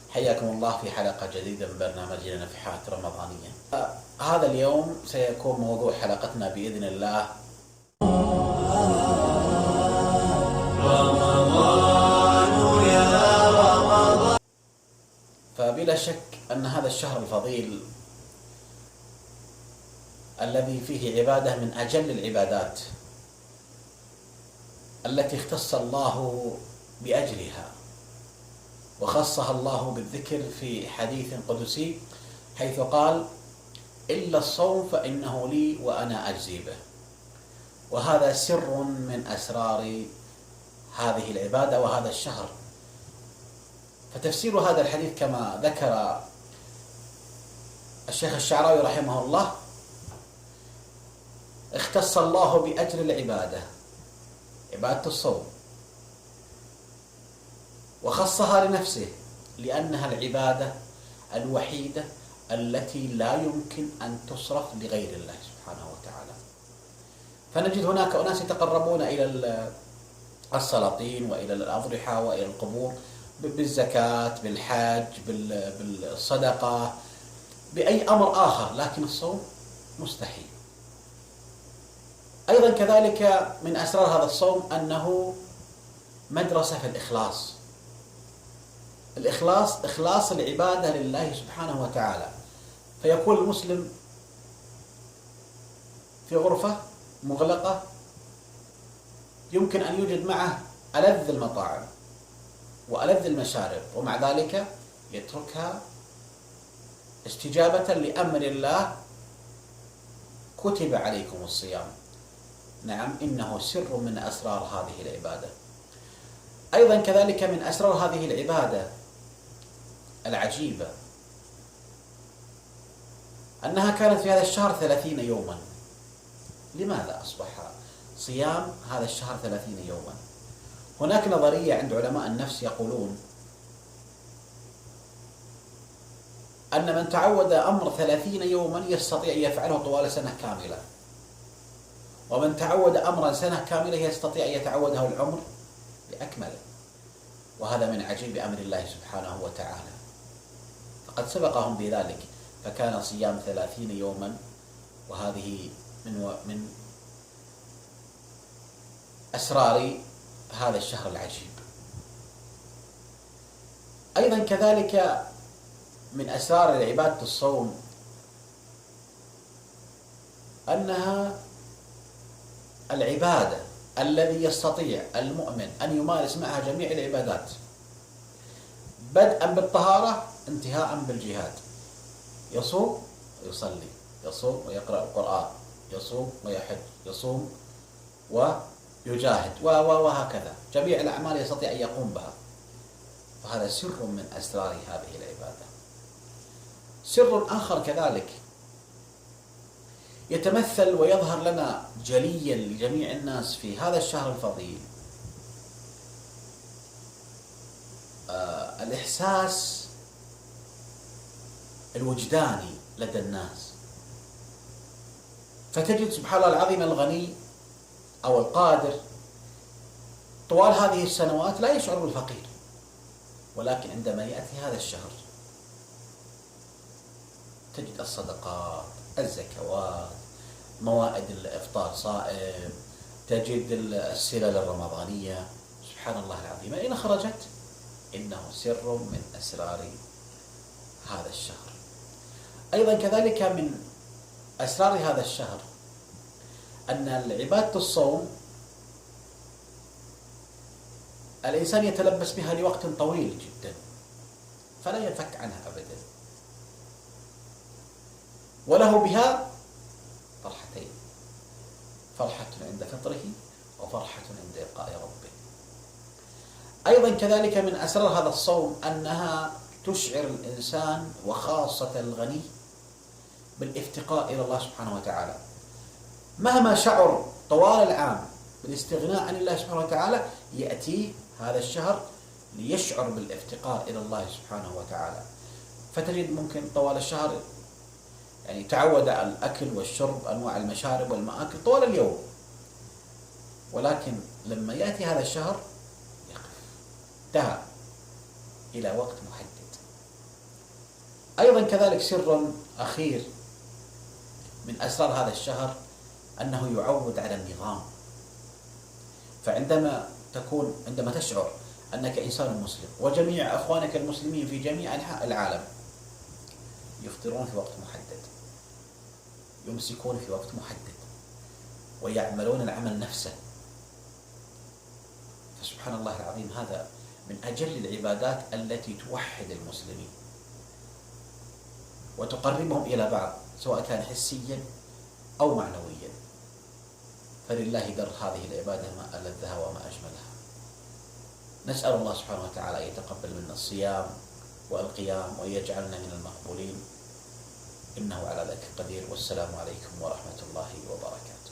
حياكم الله في حلقة جديدة من برنامجنا نفحات رمضانية. هذا اليوم سيكون موضوع حلقتنا بإذن الله رمضان يا رمضان. فبلا شك أن هذا الشهر الفضيل الذي فيه عبادة من أجل العبادات التي اختص الله بأجلها وخصها الله بالذكر في حديث قدسي، حيث قال: إلا الصوم فإنه لي وأنا أجزي به. وهذا سر من أسرار هذه العبادة وهذا الشهر. فتفسير هذا الحديث كما ذكر الشيخ الشعراوي رحمه الله: اختص الله بأجر العبادة، عبادة الصوم، وخصها لنفسه لأنها العبادة الوحيدة التي لا يمكن أن تصرف لغير الله سبحانه وتعالى. فنجد هناك أناس يتقربون إلى السلاطين وإلى الأضرحة وإلى القبور بالزكاة، بالحج، بالصدقة، بأي أمر آخر، لكن الصوم مستحيل. أيضا كذلك من أسرار هذا الصوم أنه مدرسة في الإخلاص. الإخلاص إخلاص العبادة لله سبحانه وتعالى. فيكون المسلم في غرفة مغلقة يمكن أن يوجد معه ألذ المطاعم وألذ المشارب، ومع ذلك يتركها استجابة لأمر الله: كتب عليكم الصيام. نعم، إنه سر من أسرار هذه العبادة. أيضا كذلك من أسرار هذه العبادة العجيبة أنها كانت في هذا الشهر 30 يوما. لماذا أصبح صيام هذا الشهر 30 يوما؟ هناك نظرية عند علماء النفس يقولون أن من تعود أمر 30 يوما يستطيع أن يفعله طوال سنة كاملة، ومن تعود أمرا سنة كاملة يستطيع أن يتعوده العمر بأكمله. وهذا من عجيب أمر الله سبحانه وتعالى، فقد سبقهم بذلك، فكان صيام 30 يوما، وهذه من أسرار هذا الشهر العجيب. أيضا كذلك من أسرار عبادة الصوم أنها العبادة الذي يستطيع المؤمن أن يمارس معها جميع العبادات، بدءا بالطهارة انتهاء بالجهاد. يصوم ويصلي، يصوم ويقرأ القرآن، يصوم ويحج، يصوم ويجاهد، وهكذا جميع الأعمال يستطيع أن يقوم بها. فهذا سر من أسرار هذه العبادة. سر آخر كذلك يتمثل ويظهر لنا جليا لجميع الناس في هذا الشهر الفضيل: الإحساس الوجداني لدى الناس. فتجد سبحان الله العظيم الغني أو القادر طوال هذه السنوات لا يشعر بالفقير، ولكن عندما يأتي هذا الشهر تجد الصدقات، الزكوات، موائد الإفطار صائم، تجد السلل الرمضانية. سبحان الله العظيم، أين خرجت؟ إنه سر من أسرار هذا الشهر. أيضا كذلك من أسرار هذا الشهر أن عبادة الصوم الإنسان يتلبس بها لوقت طويل جدا فلا ينفك عنها أبدا، وله بها فرحتين: فرحة عند فطره وفرحة عند لقاء ربه. أيضا كذلك من أسرار هذا الصوم أنها تشعر الإنسان وخاصة الغني بالافتقار إلى الله سبحانه وتعالى. مهما شعر طوال العام بالاستغناء عن الله سبحانه وتعالى، يأتي هذا الشهر ليشعر بالافتقار إلى الله سبحانه وتعالى. فتجد ممكن طوال الشهر يعني تعود على الأكل والشرب، أنواع المشارب والمآكل طوال اليوم، ولكن لما يأتي هذا الشهر يقف، انتهى إلى وقت محدد، أيضا كذلك سر أخير من أسرار هذا الشهر أنه يعود على النظام. فعندما تشعر أنك إنسان مسلم وجميع أخوانك المسلمين في جميع أنحاء العالم يفطرون في وقت محدد، يمسكون في وقت محدد، ويعملون العمل نفسه، فسبحان الله العظيم هذا من أجل العبادات التي توحد المسلمين وتقربهم إلى بعض سواء كان حسيا أو معنويا. فلله در هذه العبادة ما ألذها وما أجملها. نسأل الله سبحانه وتعالى أن يتقبل منا الصيام والقيام ويجعلنا من المقبولين، إنه على ذلك قدير. والسلام عليكم ورحمة الله وبركاته.